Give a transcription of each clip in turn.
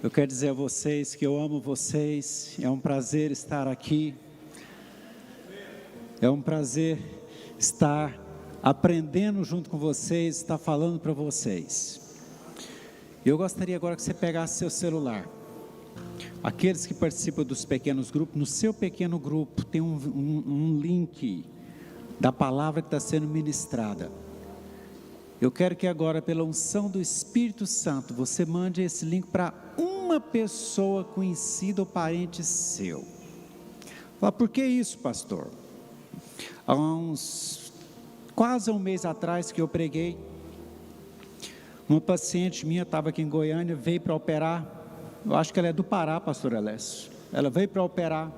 Eu quero dizer a vocês que eu amo vocês, é um prazer estar aqui, é um prazer estar aprendendo junto com vocês, estar falando para vocês. Eu gostaria agora que você pegasse seu celular, aqueles que participam dos pequenos grupos, no seu pequeno grupo tem um link da palavra que está sendo ministrada. Eu quero que agora, pela unção do Espírito Santo, você mande esse link para uma pessoa conhecida ou parente seu. Fala, por que isso, pastor? Há quase um mês atrás que eu preguei, uma paciente minha estava aqui em Goiânia, veio para operar, eu acho que ela é do Pará, pastor Alessio. Ela veio para operar,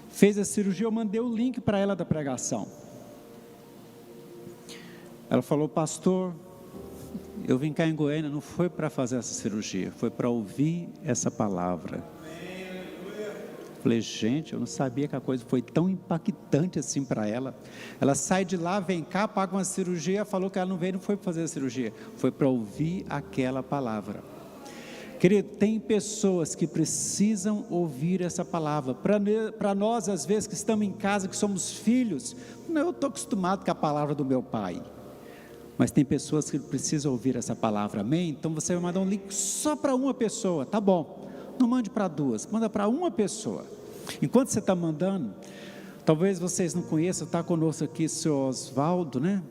fez a cirurgia, eu mandei o link para ela da pregação. Ela falou, pastor, eu vim cá em Goiânia, não foi para fazer essa cirurgia, foi para ouvir essa palavra. Falei, gente, eu não sabia que a coisa foi tão impactante assim para ela. Ela sai de lá, vem cá, paga uma cirurgia, falou que ela não veio, não foi para fazer a cirurgia, foi para ouvir aquela palavra. Querido, tem pessoas que precisam ouvir essa palavra. Para nós, às vezes, que estamos em casa, que somos filhos, eu estou acostumado com a palavra do meu pai. Mas tem pessoas que precisam ouvir essa palavra, amém? Então você vai mandar um link só para uma pessoa, tá bom? Não mande para duas, manda para uma pessoa. Enquanto você está mandando, talvez vocês não conheçam, está conosco aqui seu Oswaldo, né?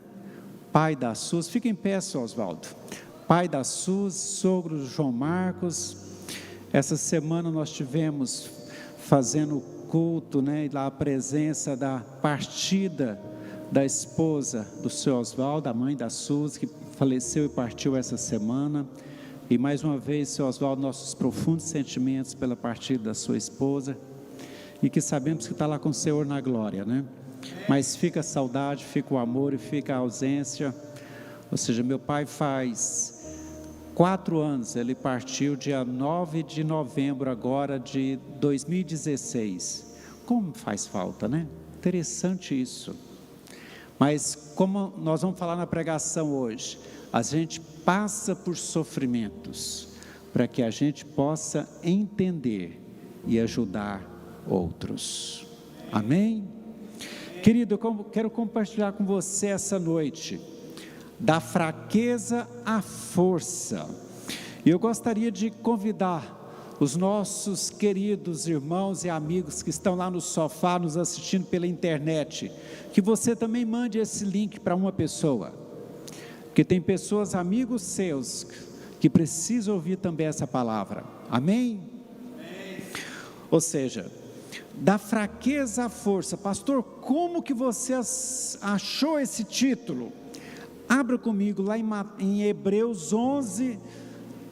Pai da Suzy, fica em pé, seu Oswaldo. Pai da Suzy, sogro João Marcos. Essa semana nós tivemos fazendo culto, né? Lá a presença da partida da esposa do seu Oswaldo, a mãe da Suzy, que faleceu e partiu essa semana. E mais uma vez, seu Oswaldo, nossos profundos sentimentos pela partida da sua esposa, e que sabemos que está lá com o Senhor na glória, né? Mas fica a saudade, fica o amor e fica a ausência. Ou seja, meu pai faz 4 anos, ele partiu dia 9 de novembro agora de 2016. Como faz falta, né? Interessante isso. Mas como nós vamos falar na pregação hoje, a gente passa por sofrimentos para que a gente possa entender e ajudar outros. Amém? Querido, eu quero compartilhar com você essa noite, da fraqueza à força. E eu gostaria de convidar os nossos queridos irmãos e amigos que estão lá no sofá nos assistindo pela internet, que você também mande esse link para uma pessoa, porque tem pessoas, amigos seus, que precisam ouvir também essa palavra, amém? Amém. Ou seja, da fraqueza à força. Pastor, como que você achou esse título? Abra comigo lá em Hebreus 11,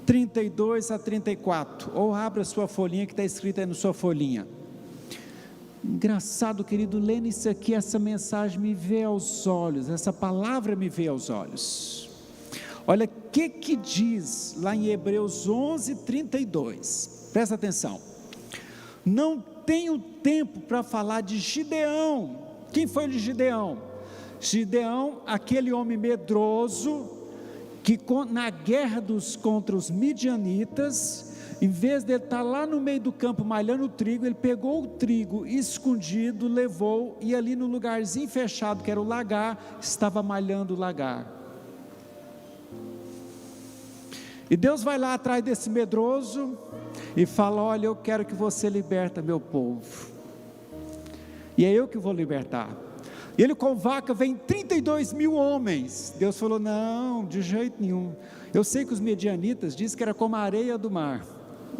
32 a 34, ou abra a sua folhinha que está escrita aí na sua folhinha. Engraçado, querido, lendo isso aqui, essa mensagem me veio aos olhos, essa palavra me veio aos olhos. Olha o que diz lá em Hebreus 11, 32, presta atenção. Não tenho tempo para falar de Gideão. Quem foi de Gideão? Gideão, aquele homem medroso, que na guerra contra os midianitas, em vez de ele estar lá no meio do campo malhando o trigo, ele pegou o trigo escondido, levou, e ali no lugarzinho fechado, que era o lagar, estava malhando o lagar. E Deus vai lá atrás desse medroso, e fala, olha, eu quero que você liberta meu povo, e é eu que vou libertar. E ele convoca, vem 32 mil homens. Deus falou, não, de jeito nenhum. Eu sei que os medianitas dizem que era como a areia do mar,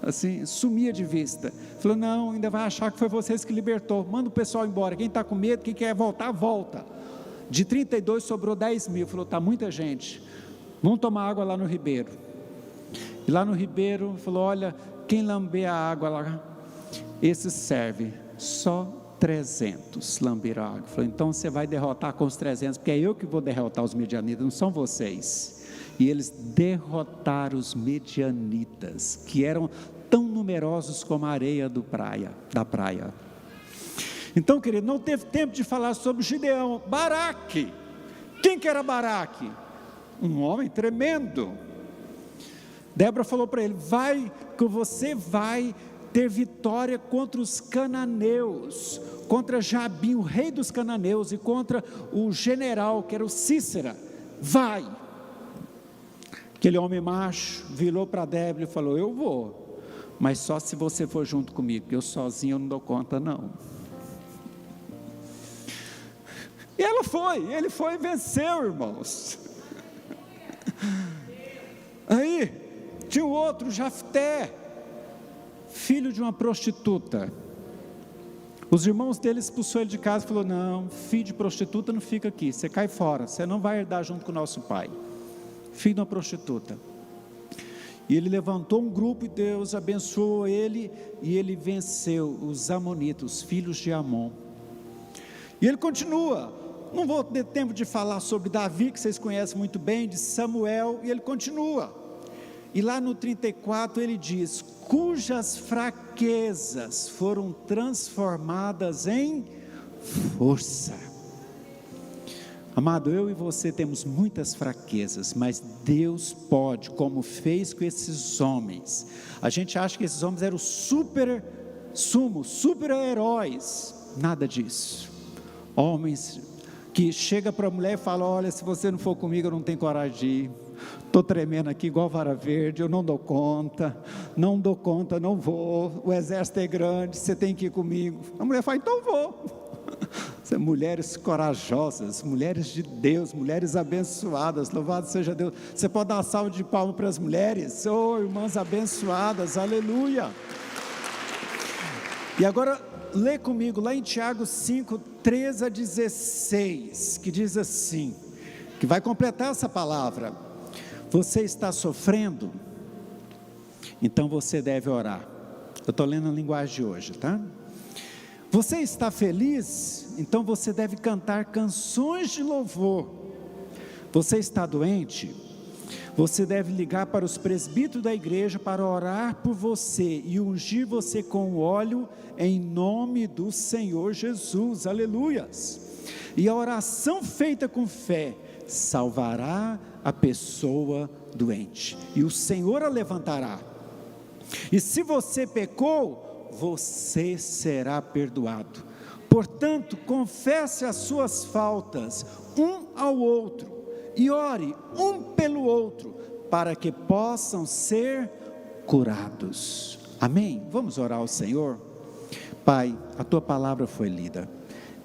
assim, sumia de vista. Falou, não, ainda vai achar que foi vocês que libertou. Manda o pessoal embora, quem está com medo, quem quer voltar, volta. De 32 sobrou 10 mil, falou, está muita gente, vamos tomar água lá no ribeiro. E lá no ribeiro, falou, olha, quem lamber a água lá, esse serve, só 300 lamberam a água. Falou, então você vai derrotar com os 300, porque é eu que vou derrotar os medianitas, não são vocês. E eles derrotaram os medianitas, que eram tão numerosos como a areia da praia. Então, querido, não teve tempo de falar sobre Gideão. Baraque, quem que era Baraque? Um homem tremendo. Débora falou para ele: vai, que você vai ter vitória contra os cananeus, contra Jabim, o rei dos cananeus, e contra o general, que era o Cícera. Vai. Aquele homem macho virou para Débora e falou: eu vou, mas só se você for junto comigo, porque eu sozinho eu não dou conta não. E ele foi e venceu, irmãos. Aí tinha o outro, Jafté, filho de uma prostituta. Os irmãos dele expulsou ele de casa e falou: não, filho de prostituta não fica aqui, você cai fora, você não vai herdar junto com o nosso pai. Filho de uma prostituta. E ele levantou um grupo e Deus abençoou ele, e ele venceu os amonitas, os filhos de Amon. E ele continua. Não vou ter tempo de falar sobre Davi, que vocês conhecem muito bem, de Samuel, e ele continua. E lá no 34 ele diz: cujas fraquezas foram transformadas em força. Amado, eu e você temos muitas fraquezas, mas Deus pode, como fez com esses homens. A gente acha que esses homens eram super heróis. Nada disso. Homens que chega para a mulher e fala: olha, se você não for comigo eu não tenho coragem de ir, estou tremendo aqui igual vara verde, eu não dou conta, não vou, o exército é grande, você tem que ir comigo. A mulher fala: então vou. Mulheres corajosas, mulheres de Deus, mulheres abençoadas, louvado seja Deus. Você pode dar uma salva de palmas para as mulheres? Oh, irmãs abençoadas, aleluia. E agora lê comigo lá em Tiago 5, 13 a 16, que diz assim, que vai completar essa palavra: você está sofrendo? Então você deve orar. Eu estou lendo a linguagem de hoje, tá? Você está feliz? Então você deve cantar canções de louvor. Você está doente? Você deve ligar para os presbíteros da igreja para orar por você e ungir você com óleo em nome do Senhor Jesus, aleluias. E a oração feita com fé salvará a pessoa doente, e o Senhor a levantará. E se você pecou, você será perdoado. Portanto, confesse as suas faltas um ao outro e ore um pelo outro, para que possam ser curados. Amém? Vamos orar ao Senhor? Pai, a Tua palavra foi lida,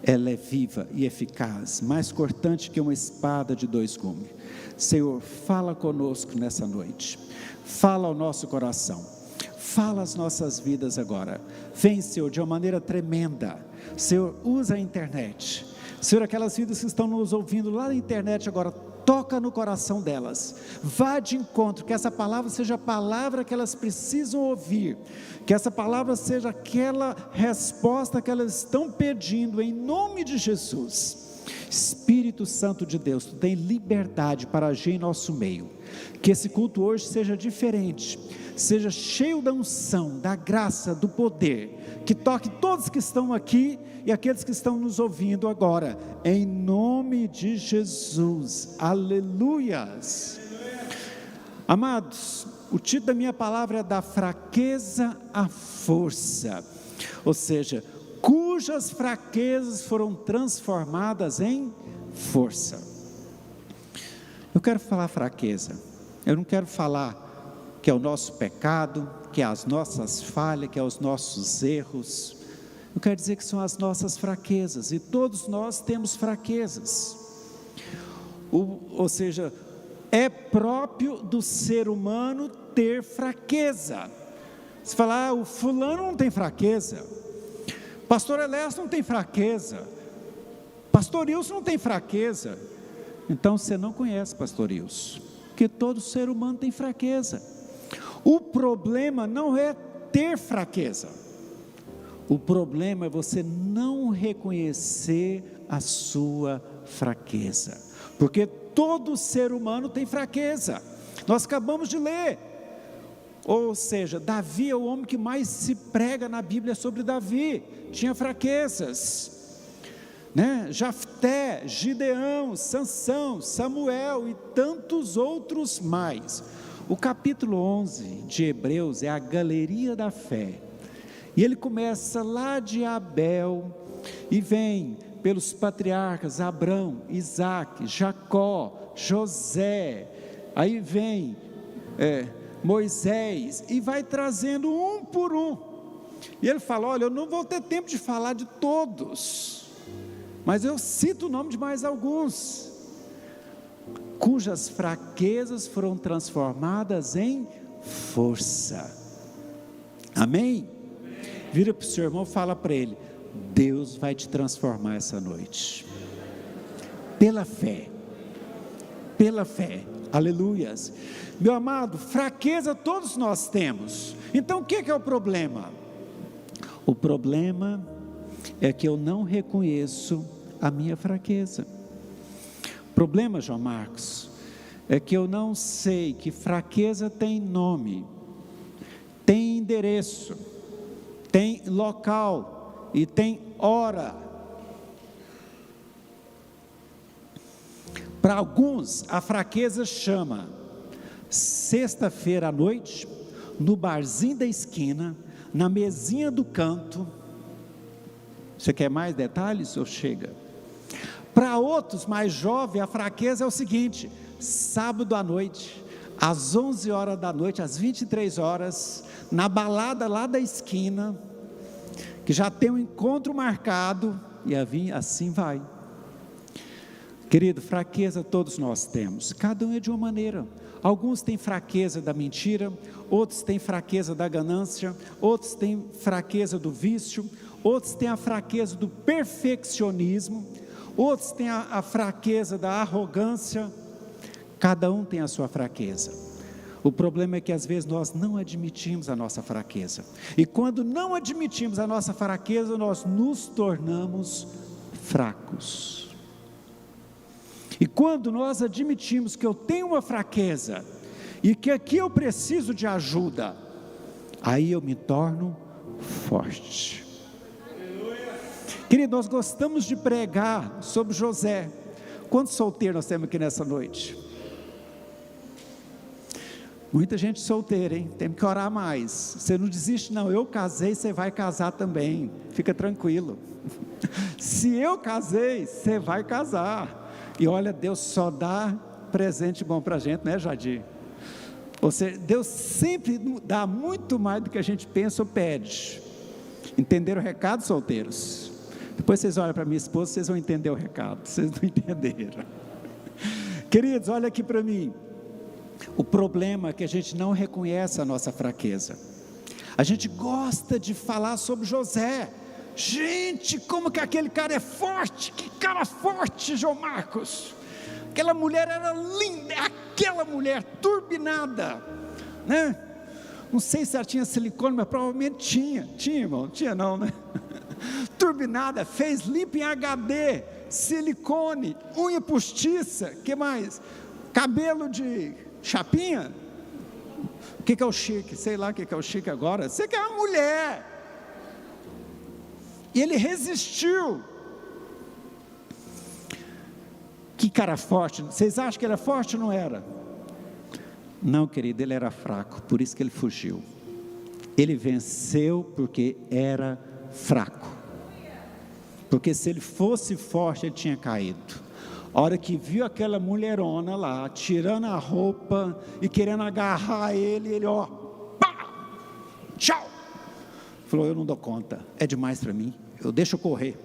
ela é viva e eficaz, mais cortante que uma espada de 2 gumes. Senhor, fala conosco nessa noite, fala ao nosso coração, fala as nossas vidas agora. Vem, Senhor, de uma maneira tremenda. Senhor, usa a internet. Senhor, aquelas vidas que estão nos ouvindo lá na internet agora, toca no coração delas, vá de encontro, que essa palavra seja a palavra que elas precisam ouvir, que essa palavra seja aquela resposta que elas estão pedindo, em nome de Jesus. Espírito Santo de Deus, Tu tem liberdade para agir em nosso meio, que esse culto hoje seja diferente, seja cheio da unção, da graça, do poder, que toque todos que estão aqui e aqueles que estão nos ouvindo agora, em nome de Jesus, aleluias. Amados, o título da minha palavra é da fraqueza à força, ou seja, cujas fraquezas foram transformadas em força. Eu quero falar fraqueza, eu não quero falar que é o nosso pecado, que é as nossas falhas, que é os nossos erros. Eu quero dizer que são as nossas fraquezas, e todos nós temos fraquezas. Ou seja, é próprio do ser humano ter fraqueza. Você fala: o fulano não tem fraqueza, pastor Elésio não tem fraqueza, pastor Ilson não tem fraqueza. Então você não conhece pastor Ilson, porque todo ser humano tem fraqueza. O problema não é ter fraqueza, o problema é você não reconhecer a sua fraqueza, porque todo ser humano tem fraqueza. Nós acabamos de ler, ou seja, Davi é o homem que mais se prega na Bíblia sobre Davi, tinha fraquezas, né? Jafté, Gideão, Sansão, Samuel e tantos outros mais. o capítulo 11 de Hebreus é a galeria da fé, e ele começa lá de Abel, e vem pelos patriarcas, Abraão, Isaac, Jacó, José, aí vem Moisés, e vai trazendo um por um, e ele fala, olha, eu não vou ter tempo de falar de todos, mas eu cito o nome de mais alguns, cujas fraquezas foram transformadas em força, amém? Vira para o seu irmão e fala para ele, Deus vai te transformar essa noite, pela fé, aleluias. Meu amado, fraqueza todos nós temos, então o que é o problema? O problema é que eu não reconheço a minha fraqueza. O problema, João Marcos, é que eu não sei que fraqueza tem nome, tem endereço, tem local e tem hora. Para alguns, a fraqueza chama sexta-feira à noite, no barzinho da esquina, na mesinha do canto. Você quer mais detalhes ou chega? Para outros mais jovens, a fraqueza é o seguinte: sábado à noite, às 11 horas da noite, às 23 horas, na balada lá da esquina, que já tem um encontro marcado, e assim vai. Querido, fraqueza todos nós temos, cada um é de uma maneira. Alguns têm fraqueza da mentira, outros têm fraqueza da ganância, outros têm fraqueza do vício, outros têm a fraqueza do perfeccionismo, outros têm a fraqueza da arrogância. Cada um tem a sua fraqueza. O problema é que às vezes nós não admitimos a nossa fraqueza, e quando não admitimos a nossa fraqueza, nós nos tornamos fracos. E quando nós admitimos que eu tenho uma fraqueza, e que aqui eu preciso de ajuda, aí eu me torno forte. Querido, nós gostamos de pregar sobre José. Quantos solteiros nós temos aqui nessa noite? Muita gente solteira, hein? Tem que orar mais. Você não desiste não, eu casei, você vai casar também, fica tranquilo. Se eu casei, você vai casar. E olha, Deus só dá presente bom para a gente, né, Jadir? Ou seja, Deus sempre dá muito mais do que a gente pensa ou pede. Entenderam o recado, solteiros? Depois vocês olham para minha esposa, vocês vão entender o recado. Vocês não entenderam. Queridos, olha aqui para mim. O problema é que a gente não reconhece a nossa fraqueza. A gente gosta de falar sobre José. Gente, como que aquele cara é forte, que cara forte, João Marcos. Aquela mulher era linda, aquela mulher turbinada, né? Não sei se ela tinha silicone, mas provavelmente tinha irmão, tinha não, né? Turbinada, fez limpo em HD, silicone, unha postiça, que mais? Cabelo de chapinha? O que é o chique? Sei lá o que é o chique agora. Você que é uma mulher. E ele resistiu. Que cara forte. Vocês acham que ele era forte ou não era? Não, querido, ele era fraco, por isso que ele fugiu. Ele venceu porque era fraco. Porque se ele fosse forte, ele tinha caído. A hora que viu aquela mulherona lá, tirando a roupa e querendo agarrar ele ó, pá, tchau. Falou, eu não dou conta, é demais para mim, deixa eu correr.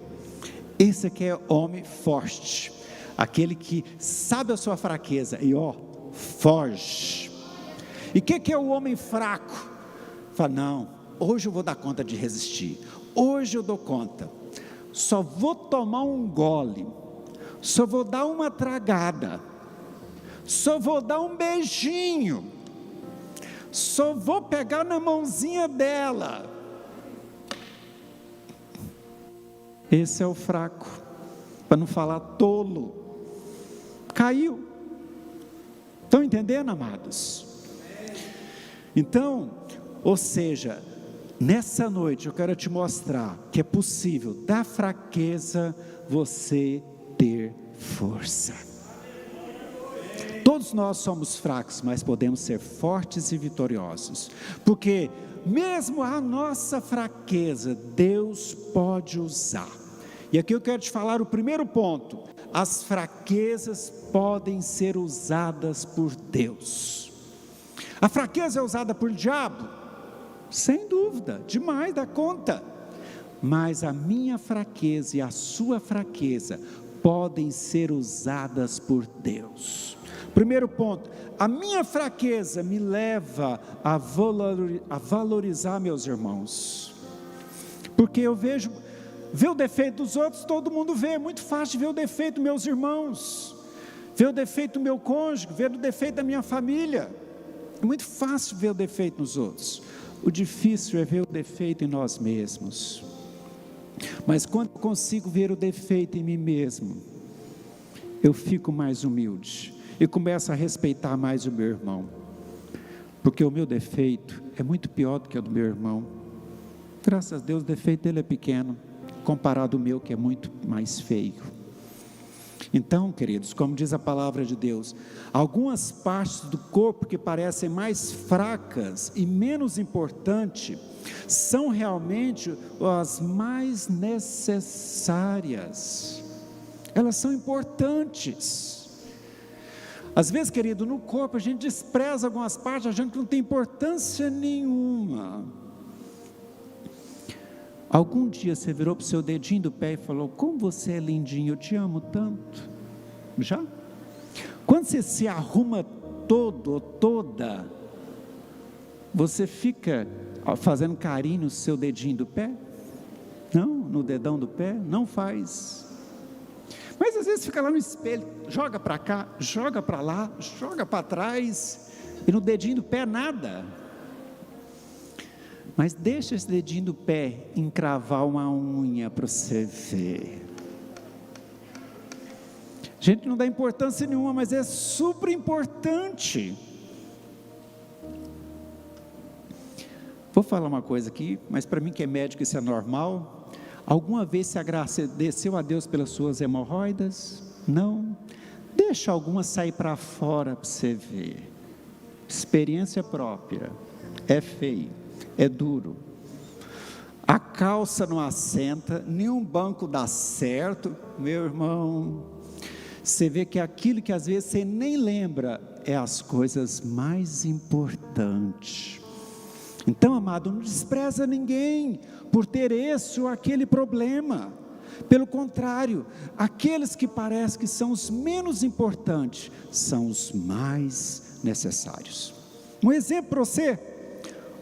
Esse aqui é homem forte, aquele que sabe a sua fraqueza e foge. E o que é o homem fraco? Fala, não, hoje eu vou dar conta de resistir, hoje eu dou conta, só vou tomar um gole, só vou dar uma tragada, só vou dar um beijinho, só vou pegar na mãozinha dela. Esse é o fraco, para não falar tolo. Caiu. Estão entendendo, amados? Então, ou seja, nessa noite eu quero te mostrar que é possível da fraqueza você ter força. todos nós somos fracos, mas podemos ser fortes e vitoriosos, porque mesmo a nossa fraqueza, Deus pode usar. E aqui eu quero te falar o primeiro ponto: as fraquezas podem ser usadas por Deus. A fraqueza é usada por diabo? Sem dúvida, demais da conta. Mas a minha fraqueza e a sua fraqueza podem ser usadas por Deus. Primeiro ponto: a minha fraqueza me leva a valorizar meus irmãos, porque eu vejo o defeito dos outros, todo mundo vê, é muito fácil ver o defeito dos meus irmãos, ver o defeito do meu cônjuge, ver o defeito da minha família, é muito fácil ver o defeito nos outros, o difícil é ver o defeito em nós mesmos. Mas quando eu consigo ver o defeito em mim mesmo, eu fico mais humilde e começo a respeitar mais o meu irmão, porque o meu defeito é muito pior do que o do meu irmão. Graças a Deus o defeito dele é pequeno, comparado ao meu, que é muito mais feio. Então, queridos, como diz a palavra de Deus, algumas partes do corpo que parecem mais fracas e menos importantes, são realmente as mais necessárias. Elas são importantes. Às vezes, querido, no corpo a gente despreza algumas partes, achando que não tem importância nenhuma. Algum dia você virou para o seu dedinho do pé e falou: como você é lindinho, eu te amo tanto. Já? Quando você se arruma todo ou toda, você fica fazendo carinho no seu dedinho do pé? Não, no dedão do pé? Não faz. Mas às vezes fica lá no espelho, joga para cá, joga para lá, joga para trás, e no dedinho do pé nada. Mas deixa esse dedinho do pé encravar uma unha para você ver. Gente, não dá importância nenhuma, mas é super importante. Vou falar uma coisa aqui, mas para mim que é médico isso é normal. Alguma vez se agradeceu a Deus pelas suas hemorroidas? Não. Deixa alguma sair para fora para você ver. Experiência própria. É feio, é duro. A calça não assenta, nenhum banco dá certo. Meu irmão, você vê que aquilo que às vezes você nem lembra é as coisas mais importantes. Então, amado, não despreza ninguém por ter esse ou aquele problema. Pelo contrário, aqueles que parecem que são os menos importantes, são os mais necessários. Um exemplo para você: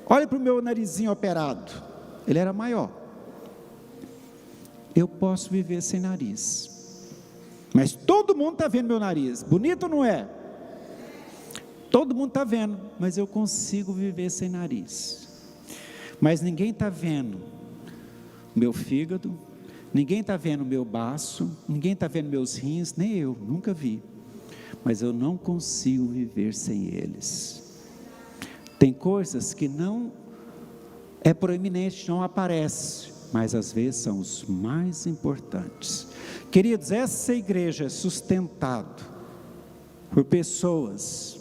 olha para o meu narizinho operado, ele era maior. Eu posso viver sem nariz, mas todo mundo está vendo meu nariz, bonito ou não é? Todo mundo está vendo, mas eu consigo viver sem nariz. Mas ninguém está vendo meu fígado, ninguém está vendo meu baço, ninguém está vendo meus rins, nem eu, nunca vi. Mas eu não consigo viver sem eles. Tem coisas que não é proeminente, não aparece, mas às vezes são os mais importantes. Queridos, essa igreja é sustentada por pessoas,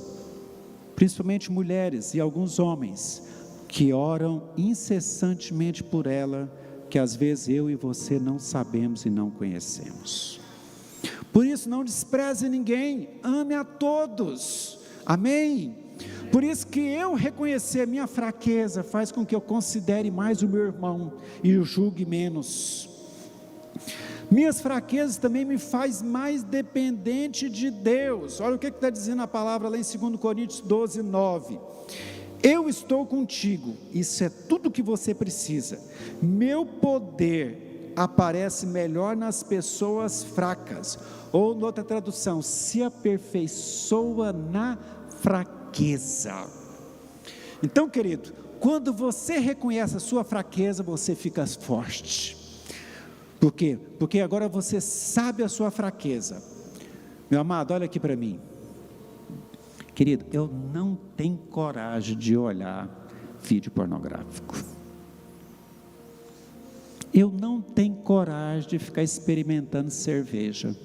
principalmente mulheres e alguns homens, que oram incessantemente por ela, que às vezes eu e você não sabemos e não conhecemos. Por isso, não despreze ninguém, ame a todos, amém? Por isso que eu reconhecer a minha fraqueza, faz com que eu considere mais o meu irmão, e o julgue menos. Minhas fraquezas também me faz mais dependente de Deus. Olha o que está dizendo a palavra lá em 2 Coríntios 12, 9. Eu estou contigo, isso é tudo que você precisa. Meu poder aparece melhor nas pessoas fracas. Ou, noutra tradução, se aperfeiçoa na fraqueza. Então, querido, quando você reconhece a sua fraqueza, você fica forte. Por quê? Porque agora você sabe a sua fraqueza. Meu amado, olha aqui para mim. Querido, eu não tenho coragem de olhar vídeo pornográfico. Eu não tenho coragem de ficar experimentando cerveja.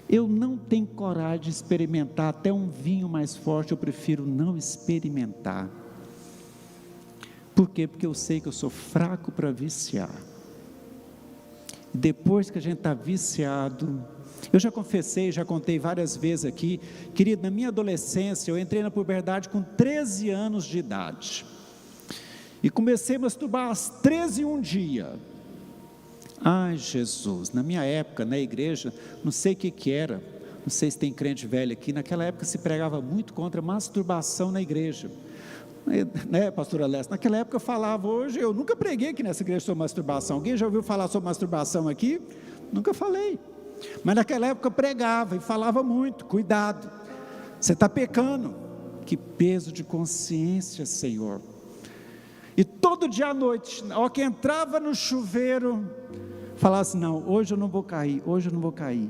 Eu não tenho coragem de experimentar até um vinho mais forte, eu prefiro não experimentar. Por quê? Porque eu sei que eu sou fraco para viciar. Depois que a gente está viciado, eu já confessei, já contei várias vezes aqui, querido, na minha adolescência, eu entrei na puberdade com 13 anos de idade, e comecei a masturbar às 13 e um dia. Ai Jesus, na minha época, na igreja, não sei o que era, não sei se tem crente velho aqui, naquela época se pregava muito contra masturbação na igreja, né, pastora Lessa? Naquela época eu falava, hoje eu nunca preguei aqui nessa igreja sobre masturbação. Alguém já ouviu falar sobre masturbação aqui? Nunca falei, mas naquela época eu pregava e falava muito, cuidado, você está pecando. Que peso de consciência, Senhor. E todo dia à noite, ao que entrava no chuveiro, falava assim, não, hoje eu não vou cair, hoje eu não vou cair.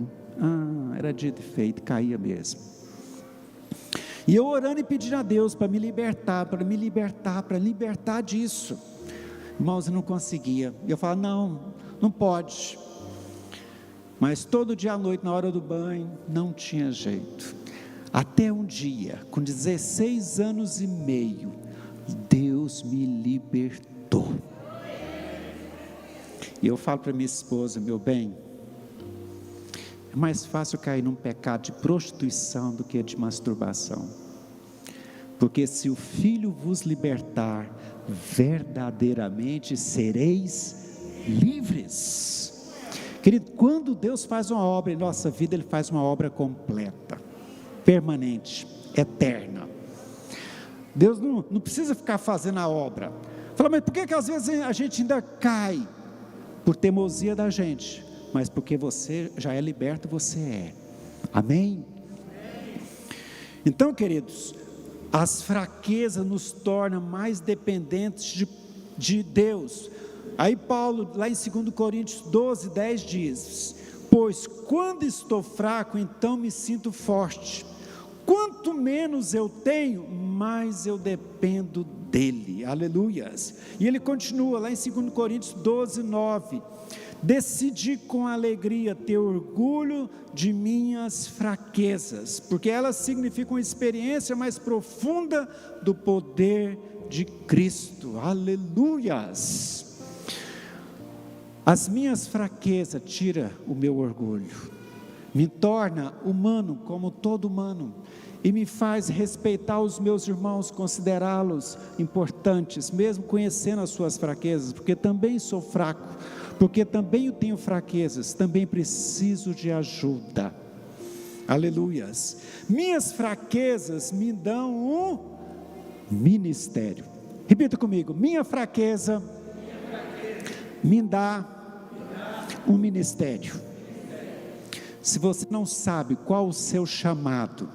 Era dito e feito, caía mesmo. E eu orando e pedindo a Deus para me libertar, para libertar disso. Irmãos, eu não conseguia. E eu falava, não pode. Mas todo dia à noite, na hora do banho, não tinha jeito. Até um dia, com 16 anos e meio, Deus me libertou. E eu falo para minha esposa, meu bem, é mais fácil cair num pecado de prostituição do que de masturbação, porque se o Filho vos libertar, verdadeiramente sereis livres. Querido, quando Deus faz uma obra em nossa vida, Ele faz uma obra completa, permanente, eterna. Deus não precisa ficar fazendo a obra. Fala, mas por que às vezes a gente ainda cai? Por teimosia da gente, mas porque você já é liberto, você é. Amém? Então, queridos, as fraquezas nos tornam mais dependentes de Deus. Aí Paulo, lá em 2 Coríntios 12, 10 diz, pois quando estou fraco, então me sinto forte. Quanto menos eu tenho, mais eu dependo dele. Aleluias. E ele continua lá em 2 Coríntios 12, 9. Decidi com alegria ter orgulho de minhas fraquezas, porque elas significam uma experiência mais profunda do poder de Cristo. Aleluias. As minhas fraquezas tiram o meu orgulho, me torna humano como todo humano, e me faz respeitar os meus irmãos, considerá-los importantes, mesmo conhecendo as suas fraquezas, porque também sou fraco, porque também eu tenho fraquezas, também preciso de ajuda. Aleluias. Minhas fraquezas me dão um ministério. Repita comigo, minha fraqueza me dá um ministério. Se você não sabe qual o seu chamado,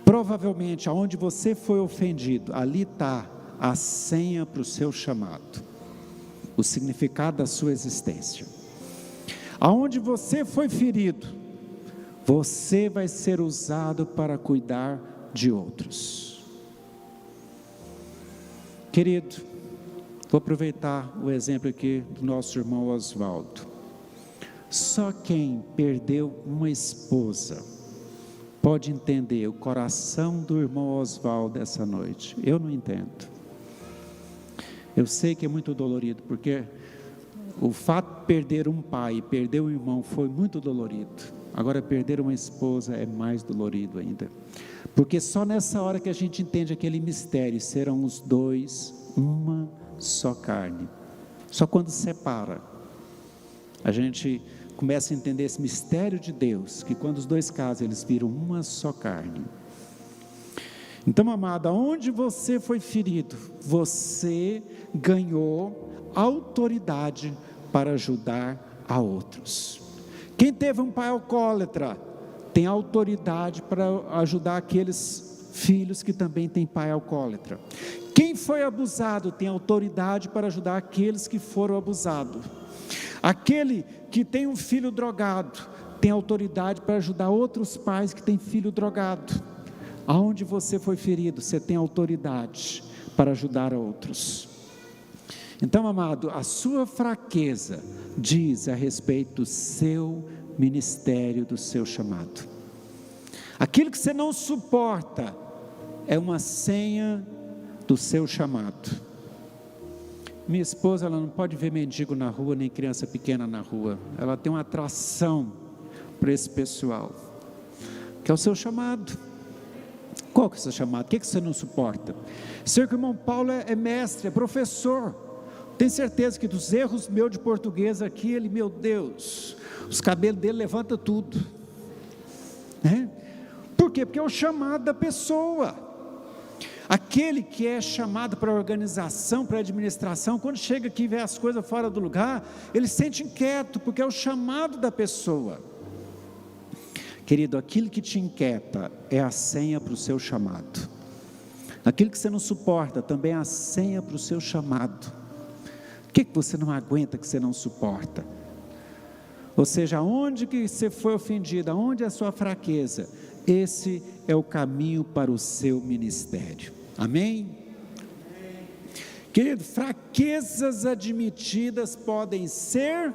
provavelmente aonde você foi ofendido, ali está a senha para o seu chamado, o significado da sua existência. Aonde você foi ferido, você vai ser usado para cuidar de outros. Querido, vou aproveitar o exemplo aqui do nosso irmão Oswaldo. Só quem perdeu uma esposa pode entender o coração do irmão Oswaldo essa noite. Eu não entendo. Eu sei que é muito dolorido, porque o fato de perder um pai, perder um irmão foi muito dolorido. Agora perder uma esposa é mais dolorido ainda, porque só nessa hora que a gente entende aquele mistério, serão os dois uma só carne. Só quando separa, a gente começa a entender esse mistério de Deus, que quando os dois casam, eles viram uma só carne. Então, amado, aonde você foi ferido, você ganhou autoridade para ajudar a outros. Quem teve um pai alcoólatra, tem autoridade para ajudar aqueles filhos que também têm pai alcoólatra. Quem foi abusado, tem autoridade para ajudar aqueles que foram abusados. Aquele que tem um filho drogado, tem autoridade para ajudar outros pais que têm filho drogado. Aonde você foi ferido, você tem autoridade para ajudar outros. Então, amado, a sua fraqueza diz a respeito do seu ministério, do seu chamado. Aquilo que você não suporta é uma senha do seu chamado. Minha esposa, ela não pode ver mendigo na rua, nem criança pequena na rua. Ela tem uma atração para esse pessoal, que é o seu chamado. Qual que é o seu chamado? O que você não suporta? Sei que o irmão Paulo é mestre, é professor. Tenho certeza que dos erros meus de português aqui, ele, meu Deus, os cabelos dele levantam tudo, né? Por quê? Porque é o chamado da pessoa. Aquele que é chamado para a organização, para a administração, quando chega aqui e vê as coisas fora do lugar, ele se sente inquieto, porque é o chamado da pessoa. Querido, aquilo que te inquieta é a senha para o seu chamado. Aquilo que você não suporta também é a senha para o seu chamado. O que você não aguenta, que você não suporta? Ou seja, aonde que você foi ofendido, aonde é a sua fraqueza, esse é o caminho para o seu ministério. Amém? Querido, fraquezas admitidas podem ser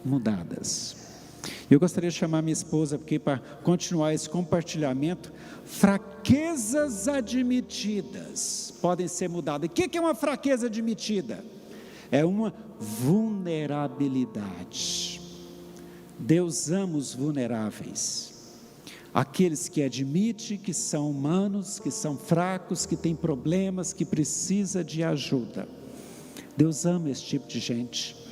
mudadas. Eu gostaria de chamar minha esposa aqui para continuar esse compartilhamento. Fraquezas admitidas podem ser mudadas. O que é uma fraqueza admitida? É uma vulnerabilidade. Deus ama os vulneráveis, aqueles que admitem que são humanos, que são fracos, que têm problemas, que precisam de ajuda. Deus ama esse tipo de gente.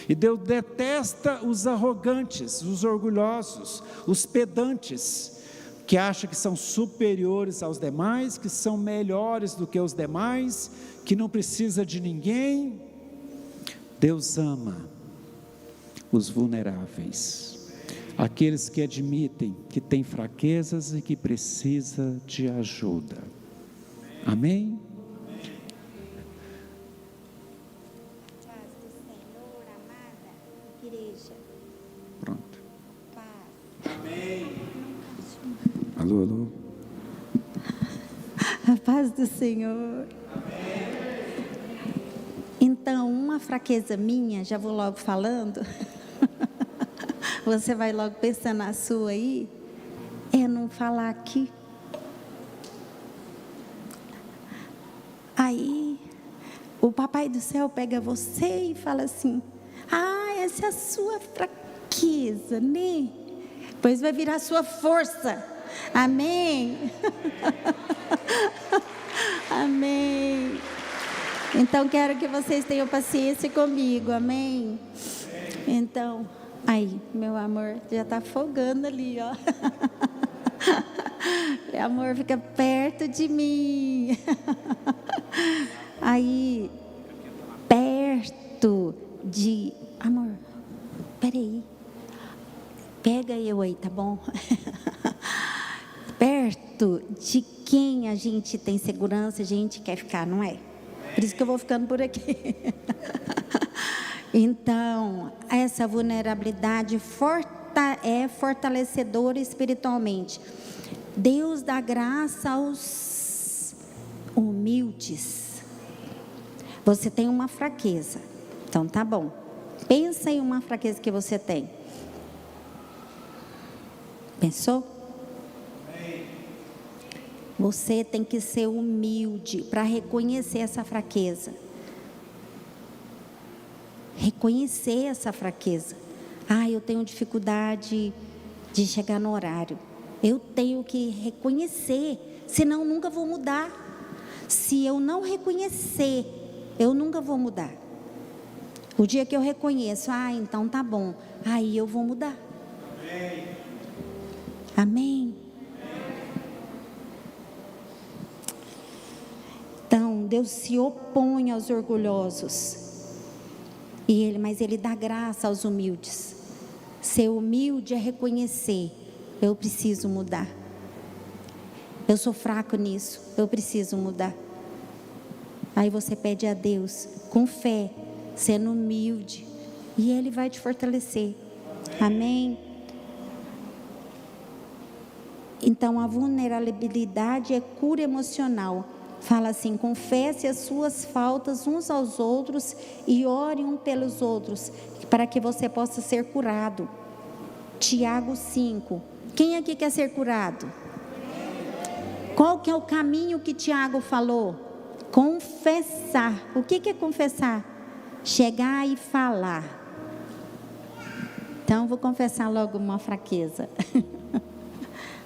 E Deus detesta os arrogantes, os orgulhosos, os pedantes, que acham que são superiores aos demais, que são melhores do que os demais, que não precisa de ninguém. Deus ama os vulneráveis, aqueles que admitem que têm fraquezas e que precisa de ajuda. Amém? Paz do Senhor, amada igreja. Pronto. Paz. Amém. Alô, alô. A paz do Senhor. Então, uma fraqueza minha, já vou logo falando, você vai logo pensando na sua aí, é não falar aqui. Aí, o Papai do Céu pega você e fala assim: essa é a sua fraqueza, né? Pois vai virar sua força. Amém? Amém. Então, quero que vocês tenham paciência comigo, amém? Então, aí, meu amor, já está afogando ali, ó. Meu amor, fica perto de mim. Aí, perto de... Amor, peraí. Pega eu aí, tá bom? Perto de quem a gente tem segurança, a gente quer ficar, não é? Por isso que eu vou ficando por aqui. Então, essa vulnerabilidade é fortalecedora espiritualmente. Deus dá graça aos humildes. Você tem uma fraqueza, então tá bom. Pensa em uma fraqueza que você tem. Pensou? Você tem que ser humilde para reconhecer essa fraqueza. Reconhecer essa fraqueza. Eu tenho dificuldade de chegar no horário. Eu tenho que reconhecer, senão nunca vou mudar. Se eu não reconhecer, eu nunca vou mudar. O dia que eu reconheço, então tá bom, aí eu vou mudar. Amém? Então, Deus se opõe aos orgulhosos, mas Ele dá graça aos humildes. Ser humilde é reconhecer, eu preciso mudar. Eu sou fraco nisso, eu preciso mudar. Aí você pede a Deus, com fé, sendo humilde, e Ele vai te fortalecer. Amém? Então, a vulnerabilidade é cura emocional. fala assim: confesse as suas faltas uns aos outros e ore um pelos outros, para que você possa ser curado. Tiago 5. Quem aqui quer ser curado? Qual que é o caminho que Tiago falou? Confessar. O que é confessar? Chegar e falar. Então, vou confessar logo uma fraqueza.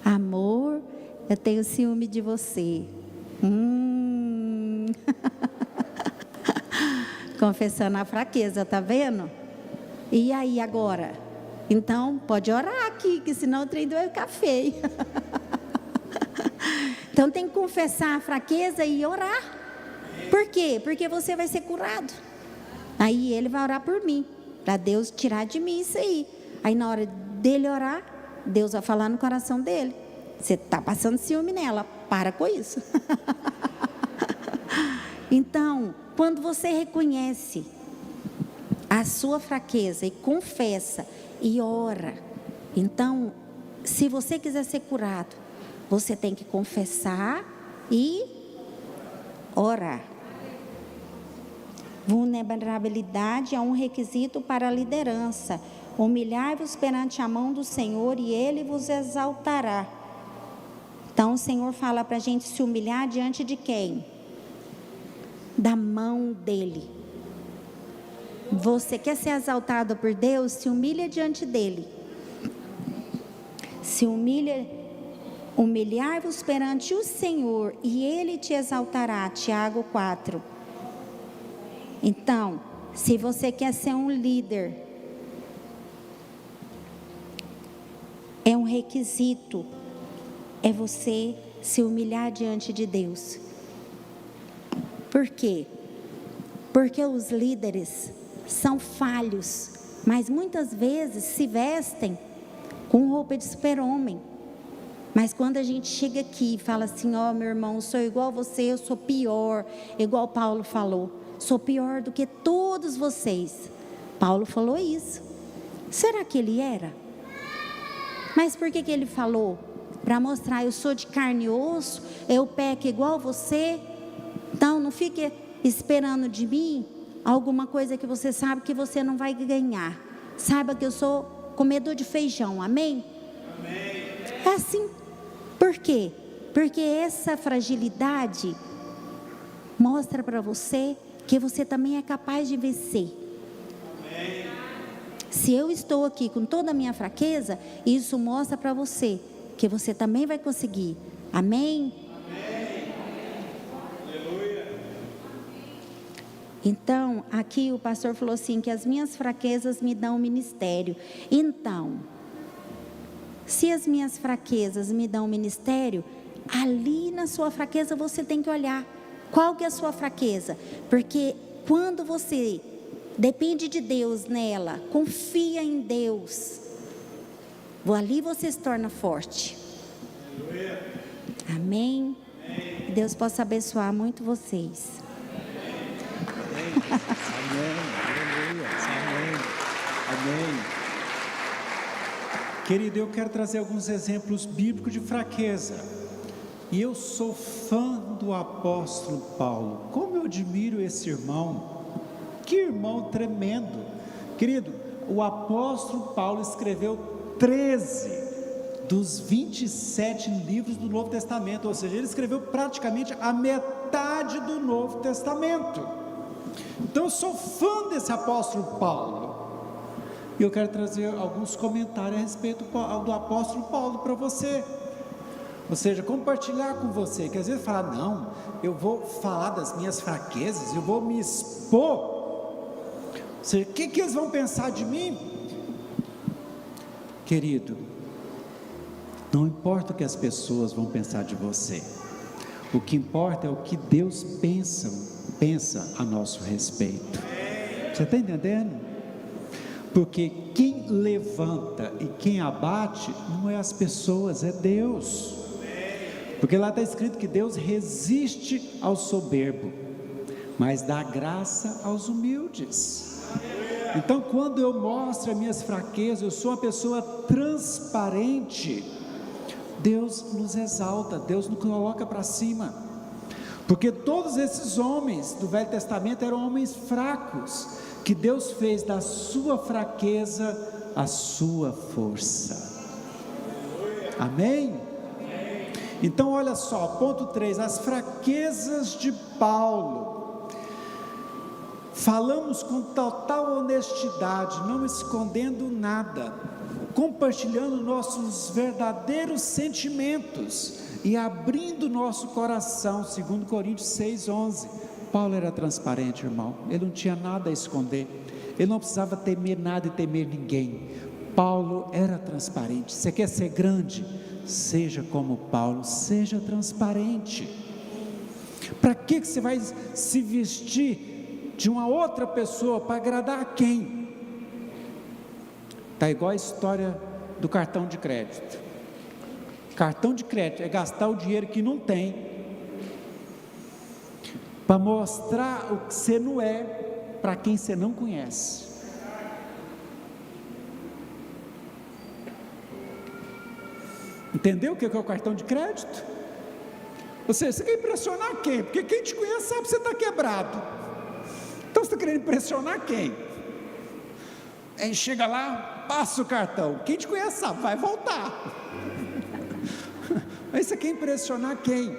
Amor, eu tenho ciúme de você. Confessando a fraqueza, tá vendo? E aí agora? Então, pode orar aqui, que senão o trem vai ficar feio. Então, tem que confessar a fraqueza e orar. Por quê? Porque você vai ser curado. Aí ele vai orar por mim, para Deus tirar de mim isso aí. Aí na hora dele orar, Deus vai falar no coração dele: você está passando ciúme nela, para com isso. Então, quando você reconhece a sua fraqueza e confessa e ora, então, se você quiser ser curado, você tem que confessar e orar. Vulnerabilidade é um requisito para a liderança. Humilhai-vos perante a mão do Senhor e Ele vos exaltará. Então o Senhor fala para a gente se humilhar diante de quem? Da mão dEle. Você quer ser exaltado por Deus? Se humilha diante dEle. Se humilha, humilhai-vos perante o Senhor e Ele te exaltará. Tiago 4. Então, se você quer ser um líder, é um requisito, é você se humilhar diante de Deus. Por quê? Porque os líderes são falhos, mas muitas vezes se vestem com roupa de super-homem. Mas quando a gente chega aqui e fala assim: ó, meu irmão, eu sou igual a você, eu sou pior, igual Paulo falou, sou pior do que todos vocês. Paulo falou isso. Será que ele era? Mas por que ele falou? Para mostrar: eu sou de carne e osso, eu peco igual você. Então não fique esperando de mim alguma coisa que você sabe que você não vai ganhar. Saiba que eu sou comedor de feijão, amém? Amém. É assim. Por quê? Porque essa fragilidade mostra para você que você também é capaz de vencer. Amém. Se eu estou aqui com toda a minha fraqueza, isso mostra para você que você também vai conseguir. Amém? Amém. Aleluia. Então, aqui o pastor falou assim, que as minhas fraquezas me dão ministério. Então, se as minhas fraquezas me dão ministério, ali na sua fraqueza você tem que olhar. Qual que é a sua fraqueza? Porque quando você depende de Deus nela, confia em Deus, ali você se torna forte. Amém? Amém. Deus possa abençoar muito vocês. Amém. Aleluia. Amém. Amém. Querido, eu quero trazer alguns exemplos bíblicos de fraqueza. E eu sou fã do apóstolo Paulo. Como eu admiro esse irmão. Que irmão tremendo. Querido, o apóstolo Paulo escreveu 13 dos 27 livros do Novo Testamento. Ou seja, ele escreveu praticamente a metade do Novo Testamento. Então eu sou fã desse apóstolo Paulo. E eu quero trazer alguns comentários a respeito do apóstolo Paulo para você. Ou seja, compartilhar com você, que às vezes fala: não, eu vou falar das minhas fraquezas, eu vou me expor. Ou seja, o que eles vão pensar de mim? Querido, não importa o que as pessoas vão pensar de você, o que importa é o que Deus pensa a nosso respeito. Você está entendendo? Porque quem levanta e quem abate não é as pessoas, é Deus. Porque lá está escrito que Deus resiste ao soberbo, mas dá graça aos humildes. Então, quando eu mostro as minhas fraquezas, eu sou uma pessoa transparente, Deus nos exalta, Deus nos coloca para cima. Porque todos esses homens do Velho Testamento eram homens fracos, que Deus fez da sua fraqueza a sua força. Amém? Então olha só, ponto 3, as fraquezas de Paulo. Falamos com total honestidade, não escondendo nada, compartilhando nossos verdadeiros sentimentos e abrindo nosso coração, segundo Coríntios 6:11. Paulo era transparente, irmão, ele não tinha nada a esconder, ele não precisava temer nada e temer ninguém. Paulo era transparente. Você quer ser grande? Seja como Paulo, seja transparente. Para que você vai se vestir de uma outra pessoa para agradar a quem? Está igual a história do cartão de crédito. Cartão de crédito é gastar o dinheiro que não tem, para mostrar o que você não é para quem você não conhece. Entendeu o que é o cartão de crédito? Você quer impressionar quem? Porque quem te conhece sabe que você está quebrado. Então você está querendo impressionar quem? Aí chega lá, passa o cartão. Quem te conhece sabe, vai voltar. Aí você quer impressionar quem?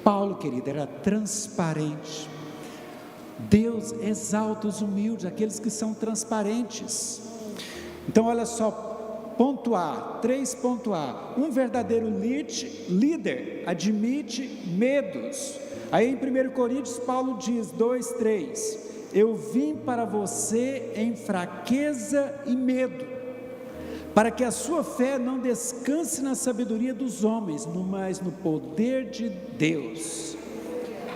Paulo, querido, era transparente. Deus exalta os humildes, aqueles que são transparentes. Então olha só, ponto A, 3.A, um verdadeiro líder admite medos. Aí em 1 Coríntios Paulo diz 2:3, eu vim para você em fraqueza e medo, para que a sua fé não descanse na sabedoria dos homens, mas no poder de Deus.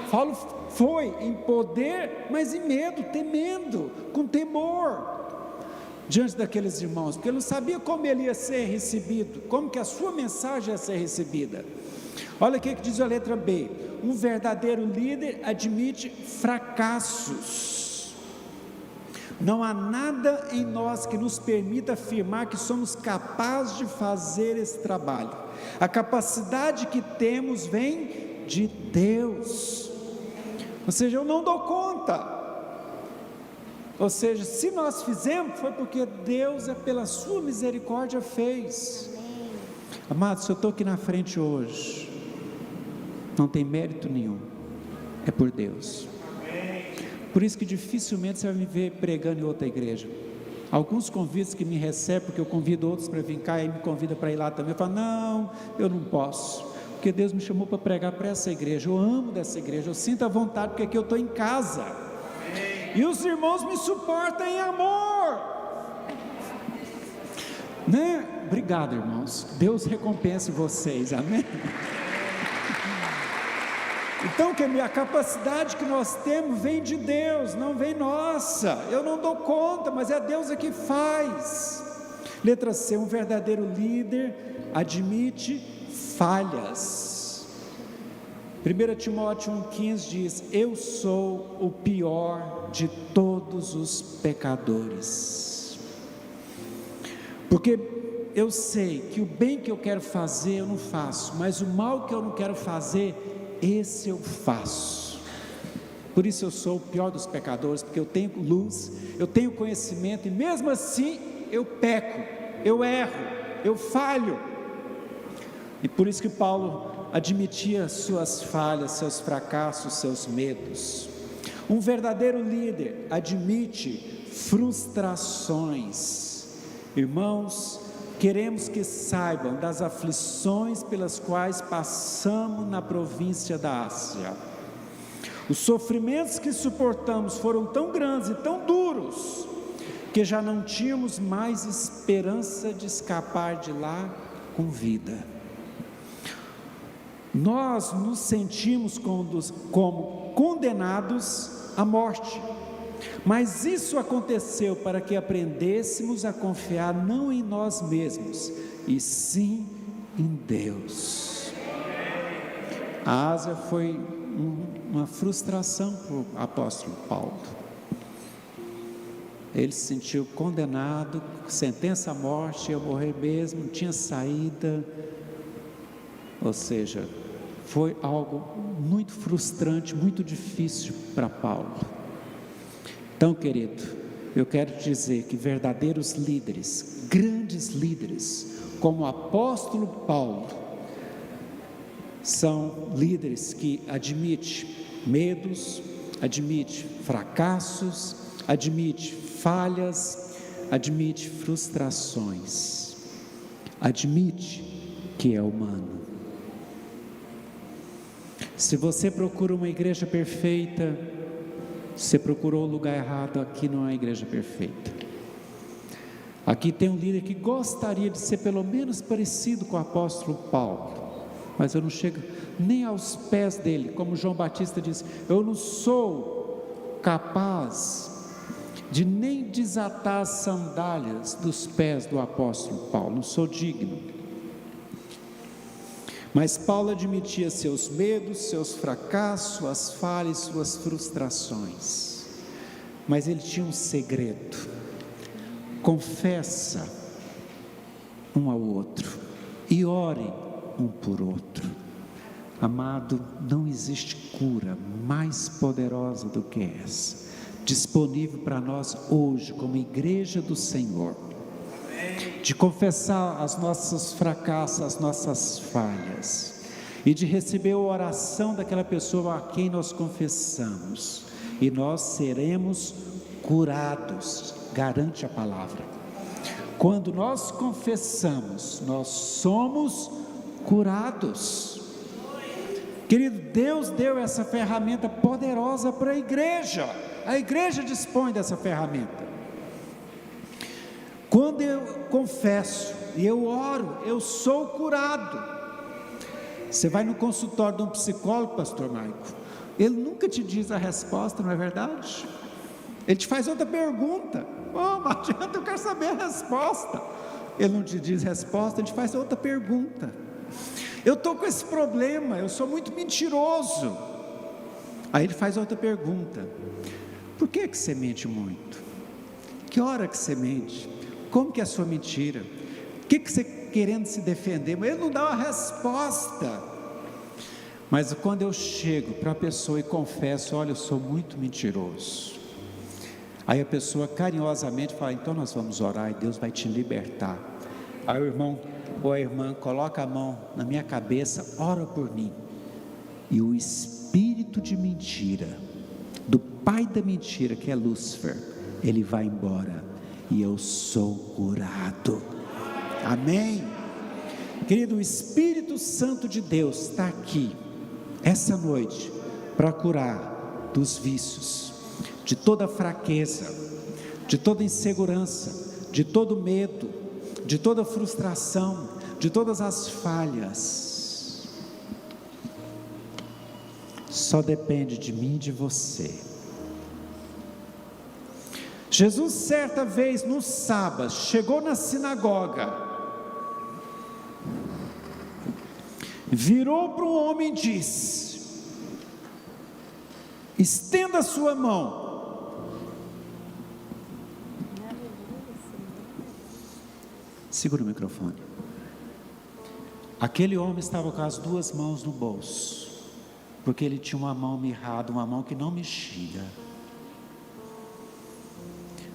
Paulo foi em poder, mas em medo, temendo, com temor, diante daqueles irmãos, porque ele não sabia como ele ia ser recebido, como que a sua mensagem ia ser recebida. Olha o que diz a letra B, um verdadeiro líder admite fracassos. Não há nada em nós que nos permita afirmar que somos capazes de fazer esse trabalho. A capacidade que temos vem de Deus. Ou seja, eu não dou conta. Ou seja, se nós fizemos, foi porque Deus, pela sua misericórdia, fez. Amados, se eu estou aqui na frente hoje, não tem mérito nenhum, é por Deus. Por isso que dificilmente você vai me ver pregando em outra igreja. Alguns convites que me recebem, porque eu convido outros para vir cá e me convida para ir lá também, eu falo, não, eu não posso, porque Deus me chamou para pregar para essa igreja, eu amo dessa igreja, eu sinto a vontade, porque aqui eu estou em casa, e os irmãos me suportam em amor, né? Obrigado, irmãos, Deus recompense vocês, amém? Então, que a capacidade que nós temos vem de Deus, não vem nossa. Eu não dou conta, mas é Deus que faz. Letra C, um verdadeiro líder admite falhas. 1 Timóteo 1,15 diz, eu sou o pior de todos os pecadores. Porque eu sei que o bem que eu quero fazer eu não faço, mas o mal que eu não quero fazer, esse eu faço. Por isso eu sou o pior dos pecadores, porque eu tenho luz, eu tenho conhecimento, e mesmo assim eu peco, eu erro, eu falho. E por isso que Paulo admitia suas falhas, seus fracassos, seus medos. Um verdadeiro líder admite frustrações. Irmãos, queremos que saibam das aflições pelas quais passamos na província da Ásia. Os sofrimentos que suportamos foram tão grandes e tão duros, que já não tínhamos mais esperança de escapar de lá com vida. Nós nos sentimos como condenados à morte. Mas isso aconteceu para que aprendêssemos a confiar não em nós mesmos, e sim em Deus. A Ásia foi uma frustração para o apóstolo Paulo. Ele se sentiu condenado, sentença à morte, ia morrer mesmo, não tinha saída. Ou seja, foi algo muito frustrante, muito difícil para Paulo. Então, querido, eu quero te dizer que verdadeiros líderes, grandes líderes, como o apóstolo Paulo, são líderes que admitem medos, admitem fracassos, admitem falhas, admitem frustrações, admite que é humano. Se você procura uma igreja perfeita, você procurou o lugar errado. Aqui não é a igreja perfeita. Aqui tem um líder que gostaria de ser pelo menos parecido com o apóstolo Paulo, mas eu não chego nem aos pés dele. Como João Batista disse, eu não sou capaz de nem desatar as sandálias dos pés do apóstolo Paulo, não sou digno. Mas Paulo admitia seus medos, seus fracassos, suas falhas, suas frustrações. Mas ele tinha um segredo: confessa um ao outro e ore um por outro. Amado, não existe cura mais poderosa do que essa, disponível para nós hoje como igreja do Senhor, de confessar as nossas fracassos, as nossas falhas, e de receber a oração daquela pessoa a quem nós confessamos, e nós seremos curados, garante a palavra. Quando nós confessamos, nós somos curados. Querido, Deus deu essa ferramenta poderosa para a igreja dispõe dessa ferramenta. Quando eu confesso e eu oro, eu sou curado. Você vai no consultório de um psicólogo, pastor Maico, ele nunca te diz a resposta, não é verdade? Ele te faz outra pergunta. Oh, não adianta, eu quero saber a resposta. Ele não te diz resposta, ele te faz outra pergunta. Eu estou com esse problema, eu sou muito mentiroso. Aí ele faz outra pergunta: por que você mente muito? Que hora que você mente? Como que é a sua mentira? O que você querendo se defender? Mas ele não dá uma resposta. Mas quando eu chego para a pessoa e confesso: olha, eu sou muito mentiroso. Aí a pessoa carinhosamente fala: então nós vamos orar e Deus vai te libertar. Aí o irmão ou a irmã coloca a mão na minha cabeça, ora por mim, e o espírito de mentira, do pai da mentira, que é Lúcifer, ele vai embora e eu sou curado. Amém? Querido, o Espírito Santo de Deus está aqui essa noite para curar dos vícios, de toda fraqueza, de toda insegurança, de todo medo, de toda frustração, de todas as falhas. Só depende de mim e de você. Jesus, certa vez no sábado, chegou na sinagoga, virou para um homem e disse: estenda a sua mão. Segura o microfone. Aquele homem estava com as duas mãos no bolso, porque ele tinha uma mão mirrada, uma mão que não mexia.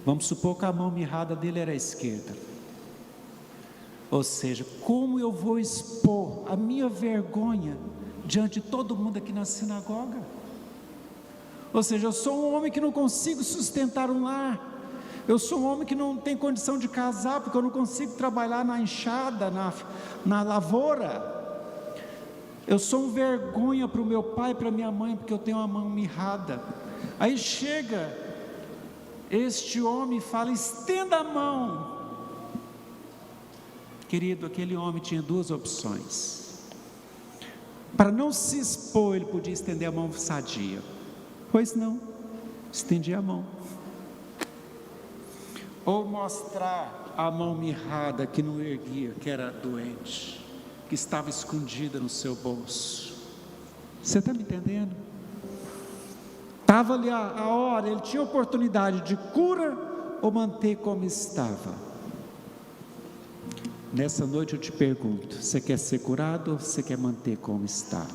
Vamos supor que a mão mirrada dele era a esquerda. Ou seja, como eu vou expor a minha vergonha diante de todo mundo aqui na sinagoga? Ou seja, eu sou um homem que não consigo sustentar um lar. Eu sou um homem que não tem condição de casar, porque eu não consigo trabalhar na enxada, na lavoura. Eu sou um vergonha para o meu pai e para minha mãe, porque eu tenho uma mão mirrada. Aí chega este homem e fala: estenda a mão. Querido, aquele homem tinha duas opções. Para não se expor, ele podia estender a mão sadia. Pois não, estendia a mão. Ou mostrar a mão mirrada que não erguia, que era doente, que estava escondida no seu bolso. Você está me entendendo? Estava ali a hora, ele tinha oportunidade de cura ou manter como estava. Nessa noite eu te pergunto: você quer ser curado ou você quer manter como está?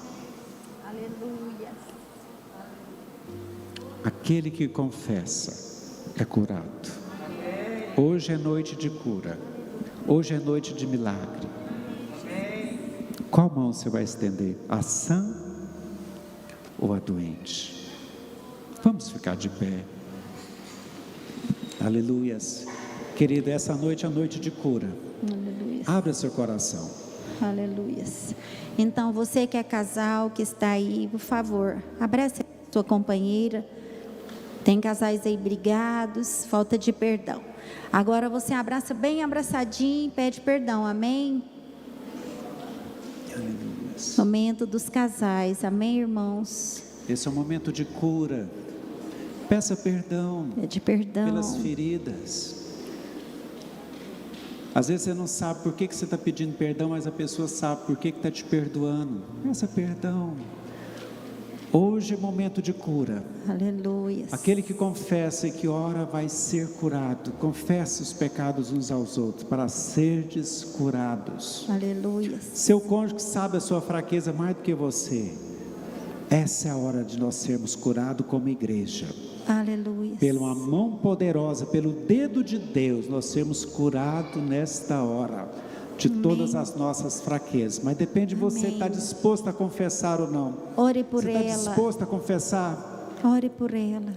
Aquele que confessa é curado. Hoje é noite de cura. Hoje é noite de milagre. Qual mão você vai estender? A sã ou a doente? Vamos ficar de pé. Aleluias. Querido, essa noite é a noite de cura. Aleluia. Abra seu coração. Aleluias. Então, você que é casal, que está aí, por favor, abrace a sua companheira. Tem casais aí brigados, falta de perdão. Agora você abraça bem abraçadinho e pede perdão, amém? Aleluias. Momento dos casais, amém, irmãos? Esse é um momento de cura. Peça perdão Pede perdão. pelas feridas. Às vezes você não sabe por que você está pedindo perdão, mas a pessoa sabe por que está te perdoando. Peça perdão. Hoje é momento de cura. Aleluia. Aquele que confessa e que ora vai ser curado. Confesse os pecados uns aos outros para serdes curados. Aleluia. Seu cônjuge sabe a sua fraqueza mais do que você. Essa é a hora de nós sermos curados como igreja. Aleluia. Pela mão poderosa, pelo dedo de Deus, nós sermos curados nesta hora de todas as nossas fraquezas. Mas depende de você estar disposto a confessar ou não. Ore por Você ela. está disposto a confessar? Ore por ela.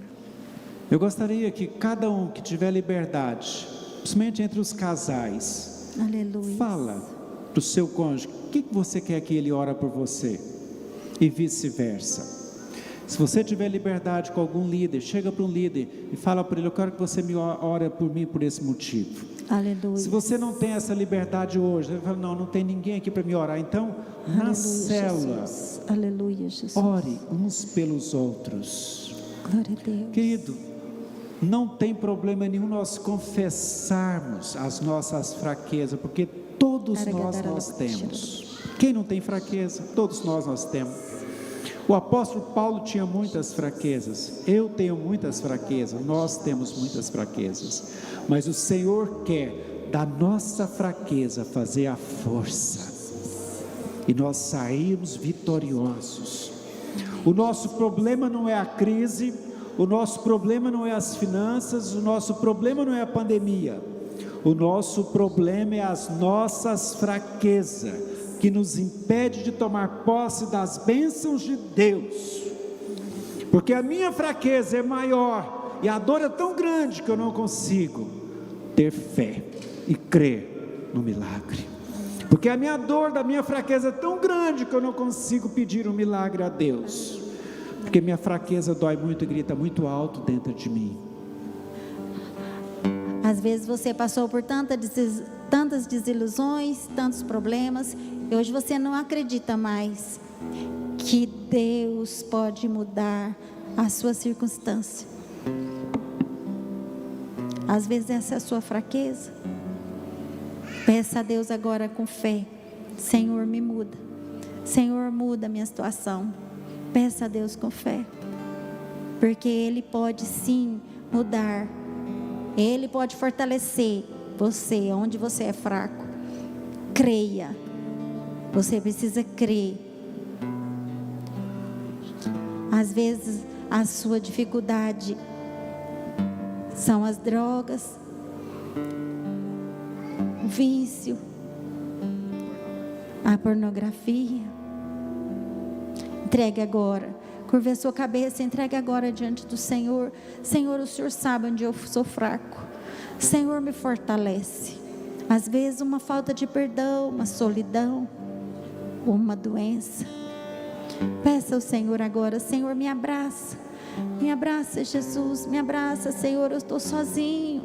Eu gostaria que cada um que tiver liberdade, principalmente entre os casais, Aleluia. fala para o seu cônjuge o que você quer que ele ore por você e vice-versa. Se você tiver liberdade com algum líder, chega para um líder e fala para ele: eu quero que você me ore por mim por esse motivo. Aleluia. Se você não tem essa liberdade hoje, ele fala: não tem ninguém aqui para me orar. Então, na célula, Jesus. Aleluia, Jesus. ore uns pelos outros. Glória a Deus. Querido, não tem problema nenhum nós confessarmos as nossas fraquezas, porque todos nós temos. Quem não tem fraqueza? Todos nós temos. O apóstolo Paulo tinha muitas fraquezas, eu tenho muitas fraquezas, nós temos muitas fraquezas, mas o Senhor quer da nossa fraqueza fazer a força, e nós saímos vitoriosos. O nosso problema não é a crise, o nosso problema não é as finanças, o nosso problema não é a pandemia, o nosso problema é as nossas fraquezas, que nos impede de tomar posse das bênçãos de Deus, porque a minha fraqueza é maior, e a dor é tão grande que eu não consigo ter fé e crer no milagre, porque a minha dor da minha fraqueza é tão grande que eu não consigo pedir um milagre a Deus, porque minha fraqueza dói muito e grita muito alto dentro de mim. Às vezes você passou por tantas desilusões, tantos problemas, e hoje você não acredita mais que Deus pode mudar a sua circunstância. Às vezes essa é a sua fraqueza. Peça a Deus agora com fé: Senhor, me muda. Senhor, muda a minha situação. Peça a Deus com fé, porque Ele pode sim mudar. Ele pode fortalecer você onde você é fraco. Creia. Você precisa crer. Às vezes a sua dificuldade são as drogas, o vício, a pornografia. Entregue agora. Curve a sua cabeça, entregue agora diante do Senhor. Senhor, o Senhor sabe onde eu sou fraco. Senhor, me fortalece. Às vezes uma falta de perdão, uma solidão, uma doença. Peça ao Senhor agora: Senhor, me abraça. Me abraça, Jesus, me abraça, Senhor, eu estou sozinho.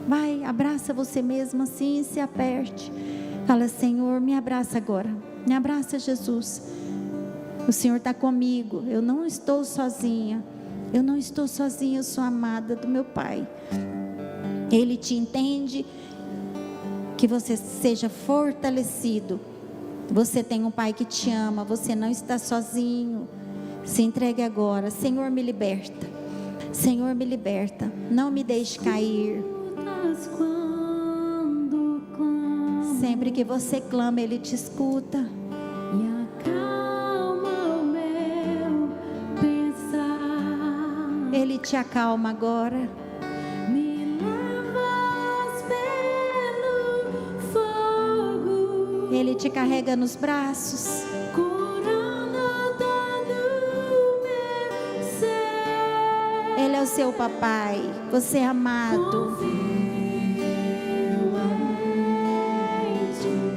Vai, abraça você mesmo assim, se aperte. Fala: Senhor, me abraça agora. Me abraça, Jesus. O Senhor está comigo. Eu não estou sozinha. Eu não estou sozinha, eu sou amada do meu Pai. Ele te entende. Que você seja fortalecido. Você tem um Pai que te ama. Você não está sozinho. Se entregue agora. Senhor, me liberta. Senhor, me liberta. Não me deixe cair. Sempre que você clama, Ele te escuta. Ele te acalma agora. Me levas pelo fogo, Ele te carrega nos braços. curando todo meu ser. Ele é o seu papai. Você é amado.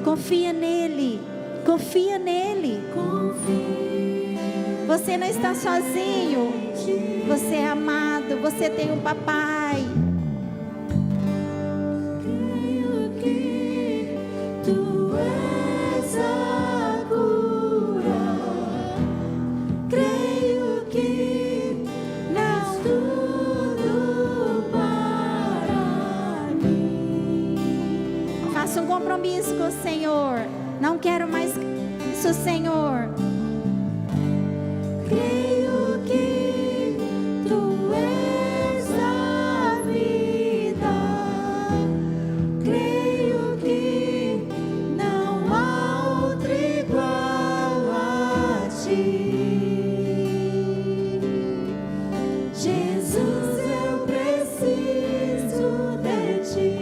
Confia nele. Confia nele. Você não está sozinho. Você é amado. Você tem um papai. Creio que tu és a cura. Creio que és tudo para mim. Faça um compromisso com o Senhor. Não quero mais isso, Senhor. Creio que tu és a vida. Creio que não há outro igual a ti. Jesus, eu preciso de ti.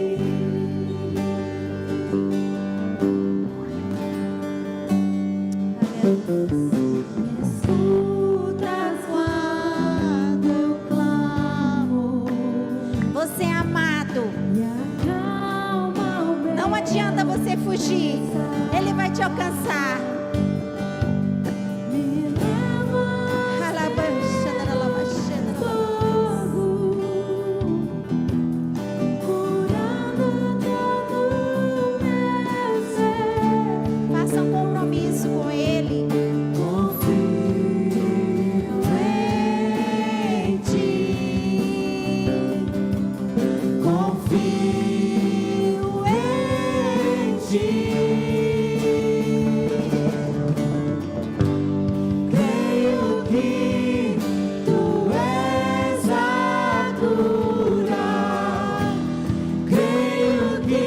Me escutas quando eu clamo. Você é amado. Me acalma o meu Não adianta você fugir. Ele vai te alcançar. me leva fogo, curando todo meu ser. Faça um compromisso com Ele. Confio em ti. Confio em ti. Creio que tu és a cura. Creio que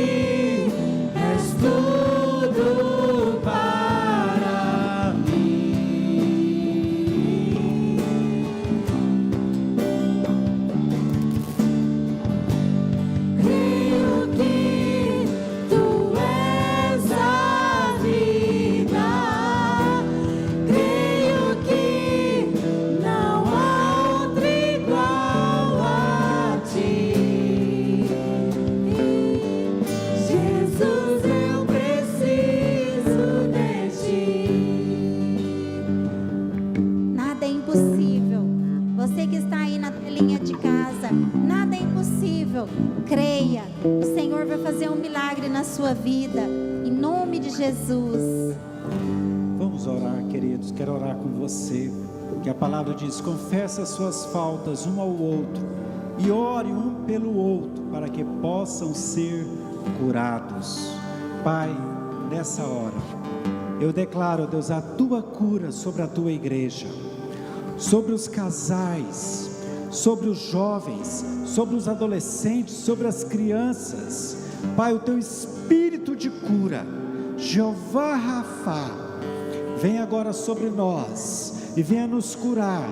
és tudo para mim. Creio que tu és a vida. Creio que não há outro igual a ti. Jesus, eu preciso de ti. Nada é impossível. Você que está aí na telinha de casa, nada é impossível. Creia, o Senhor vai fazer um milagre na sua vida, em nome de Jesus. Vamos orar, queridos. Quero orar com você. Que a palavra diz: confessa as suas faltas um ao outro e ore um pelo outro, para que possam ser curados. Pai, nessa hora, eu declaro, Deus, a tua cura sobre a tua igreja, sobre os casais, sobre os jovens, sobre os adolescentes, sobre as crianças. Pai, o teu espírito de cura, Jeová Rafá, vem agora sobre nós e venha nos curar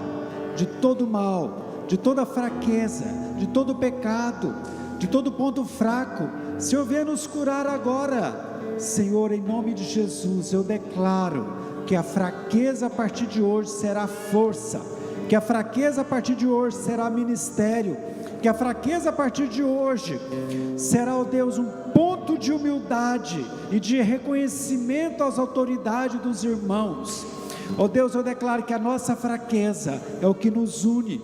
de todo mal, de toda fraqueza, de todo pecado, de todo ponto fraco. Senhor, venha nos curar agora. Senhor, em nome de Jesus, eu declaro que a fraqueza a partir de hoje será força, que a fraqueza a partir de hoje será ministério, que a fraqueza a partir de hoje será, ó Deus, um ponto de humildade e de reconhecimento às autoridades dos irmãos. Ó Deus, eu declaro que a nossa fraqueza é o que nos une,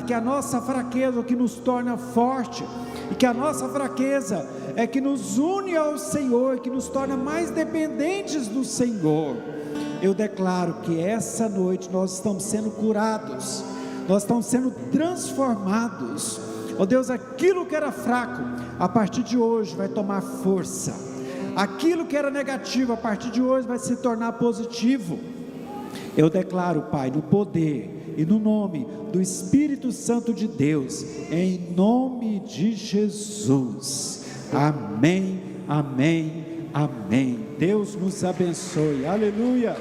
que a nossa fraqueza é o que nos torna forte, e que a nossa fraqueza é que nos une ao Senhor, que nos torna mais dependentes do Senhor. Eu declaro que essa noite nós estamos sendo curados, nós estamos sendo transformados. Ó Deus, aquilo que era fraco, a partir de hoje vai tomar força. Aquilo que era negativo, a partir de hoje vai se tornar positivo. Eu declaro, Pai, no poder e no nome do Espírito Santo de Deus, em nome de Jesus. Amém, amém, amém. Deus nos abençoe. Aleluia.